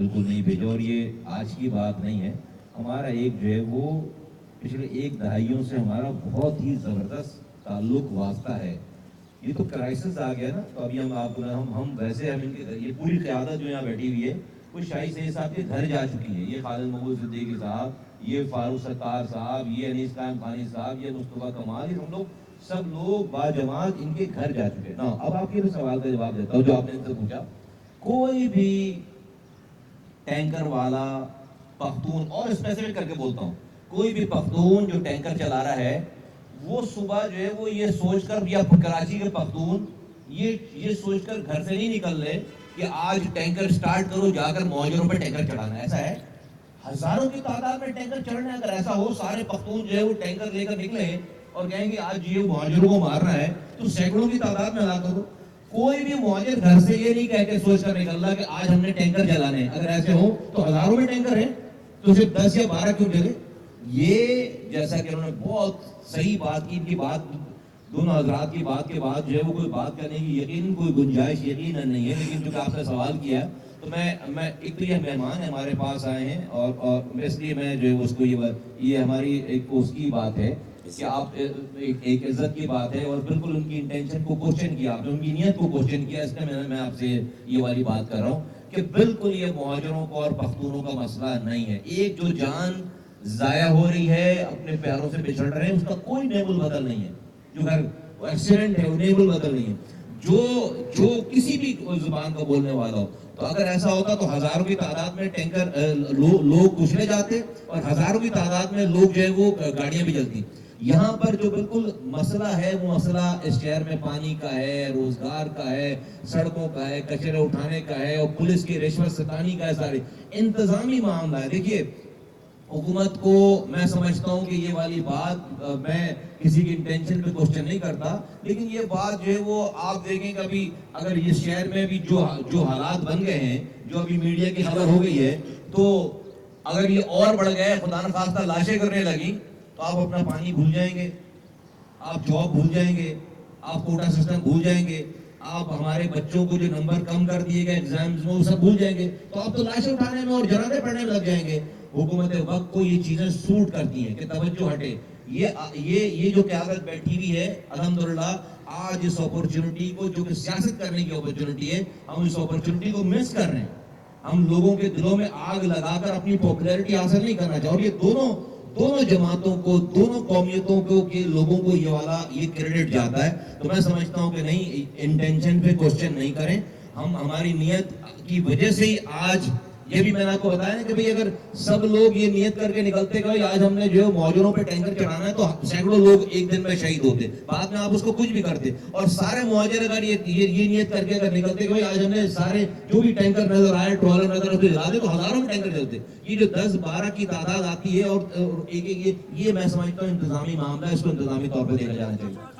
بالکل نہیں بھیجا. اور یہ آج کی بات نہیں ہے. ہمارا ایک جو ہے وہ پچھلے ایک دہائیوں سے ہمارا بہت ہی زبردست تعلق واسطہ ہے. یہ تو کرائسس آ گیا نا. تو ابھی ہم آپ کو ہم ویسے ہم ان کے یہ پوری قیادت جو یہاں بیٹھی ہوئی ہے وہ شاہی سید صاحب کے گھر جا چکی ہے. یہ خالد محمود صدیقی صاحب, یہ فاروق ستار صاحب, یہ انیس قائم خانی صاحب, یہ مصطفیٰ کمال, یہ ہم لوگ سب لوگ باجماعت ان کے گھر جا چکے ہیں. نا اب آپ کے سوال کا جواب دیتا ہوں جو آپ نے ان سے پوچھا. کوئی بھی ٹینکر والا پختون, اور اسپیسیفک کر کے بولتا ہوں, کوئی بھی پختون جو ٹینکر چلا رہا ہے وہ صبح جو ہے وہ یہ سوچ کر, یا کراچی کے پختون یہ سوچ کر گھر سے نہیں نکل رہے کہ آج ٹینکر سٹارٹ کرو, جا کر مہاجروں پہ ٹینکر چڑھانا ہے. ایسا ہے, ہزاروں کی تعداد میں ٹینکر چڑھنا ہے. اگر ایسا ہو سارے پختون جو ہے وہ ٹینکر لے کر نکلے اور کہیں گے آج یہ مہاجروں کو مارنا ہے, تو سینکڑوں کی تعداد میں ہلاک کرو. کوئی بھی مہاجر گھر سے یہ نہیں کہہ کے سوچ کر نکل رہا کہ آج ہم نے ٹینکر جلانے ہیں. اگر ایسے ہو تو ہزاروں میں ٹینکر ہیں, تو صرف 10 یا 12 کیوں جلے؟ یہ جیسا کہ انہوں نے بہت صحیح بات کی, ان کی بات دونوں حضرات کی بات کے بعد جو ہے وہ کوئی بات کرنے کی یقین کوئی گنجائش یقیناً نہیں ہے. لیکن چونکہ آپ نے سوال کیا تو میں ایک تو یہ مہمان ہمارے پاس آئے ہیں اور اس لیے میں جو ہے اس کو یہ ہماری ایک اس کی بات ہے کہ آپ ایک عزت کی بات ہے, اور بالکل ان کی انٹینشن کو کوشچن کیا آپ نے, ان کی نیت کو کوشچن کیا. اس لیے میں آپ سے یہ والی بات کر رہا ہوں کہ بالکل یہ مہاجروں کو اور پختونوں کا مسئلہ نہیں ہے. ایک جو جان ضائع ہو رہی ہے, اپنے پیاروں سے بچھڑ رہے ہیں, اس کا کوئی نیب البدل نہیں ہے. جو گھر ایکسیڈنٹ ہے وہ نیب البدل نہیں ہے. جو کسی بھی زبان کا بولنے والا ہو, تو اگر ایسا ہوتا تو ہزاروں کی تعداد میں ٹینکر لوگ کچلے جاتے اور ہزاروں کی تعداد میں لوگ جو ہے وہ گاڑیاں بھی جلتی. یہاں پر جو بالکل مسئلہ ہے وہ مسئلہ اس شہر میں پانی کا ہے, روزگار کا ہے, سڑکوں کا ہے, کچرے اٹھانے کا ہے, اور پولیس کی رشوت ستانی کا ہے. سارے انتظامی معاملہ ہے. دیکھیے حکومت کو میں سمجھتا ہوں کہ یہ والی بات, میں کسی کی انٹینشن پہ کوشچن نہیں کرتا, لیکن یہ بات جو ہے وہ آپ دیکھیں کہ ابھی اگر اس شہر میں بھی جو حالات بن گئے ہیں, جو ابھی میڈیا کی خبر ہو گئی ہے, تو اگر یہ اور بڑھ گئے, خدا نخواستہ لاشیں کرنے لگی, تو آپ اپنا پانی بھول جائیں گے, آپ جاب بھول جائیں گے, آپ کوٹا سسٹم بھول جائیں گے, آپ ہمارے بچوں کو جو نمبر کم کر دیے گئے ایگزامز میں وہ سب بھول جائیں گے. تو آپ تو لاشیں اٹھانے میں اور جنازے پڑھنے میں لگ جائیں گے. حکومت وقت کو یہ چیزیں سوٹ کرتی ہیں کہ توجہ ہٹے. یہ جو قیادت بیٹھی ہوئی ہے, الحمدللہ آج اس اپورچونٹی کو, جو کہ سیاست کرنے کی اپورچونٹی ہے, ہم اس اپورچونٹی کو مس کر رہے ہیں. ہم لوگوں کے دلوں میں آگ لگا کر اپنی پاپولیرٹی حاصل نہیں کرنا چاہتے. اور یہ دونوں جماعتوں کو, دونوں قومیتوں کو, کہ لوگوں کو یہ کریڈٹ جاتا ہے. تو میں سمجھتا ہوں کہ نہیں, انٹینشن پہ کوشچن نہیں کریں. ہم ہماری نیت کی وجہ سے ہی آج یہ بھی میں نے آپ کو بتایا کہ بھئی اگر سب لوگ یہ نیت کر کے نکلتے کہ آج ہم نے جو ہے مہاجروں پہ ٹینکر چڑھانا ہے, تو سینکڑوں لوگ ایک دن میں شہید ہوتے. بعد میں آپ اس کو کچھ بھی کرتے, اور سارے مہاجر اگر یہ نیت کر کے اگر نکلتے کہ آج ہم نے سارے جو بھی ٹینکر نظر آئے, ٹرالر نظر آئے, جلا دے, تو ہزاروں میں ٹینکر چلتے. یہ جو 10-12 کی تعداد آتی ہے, اور یہ میں سمجھتا ہوں انتظامی معاملہ ہے, اس کو انتظامی طور پہ دیکھا جانا چاہیے.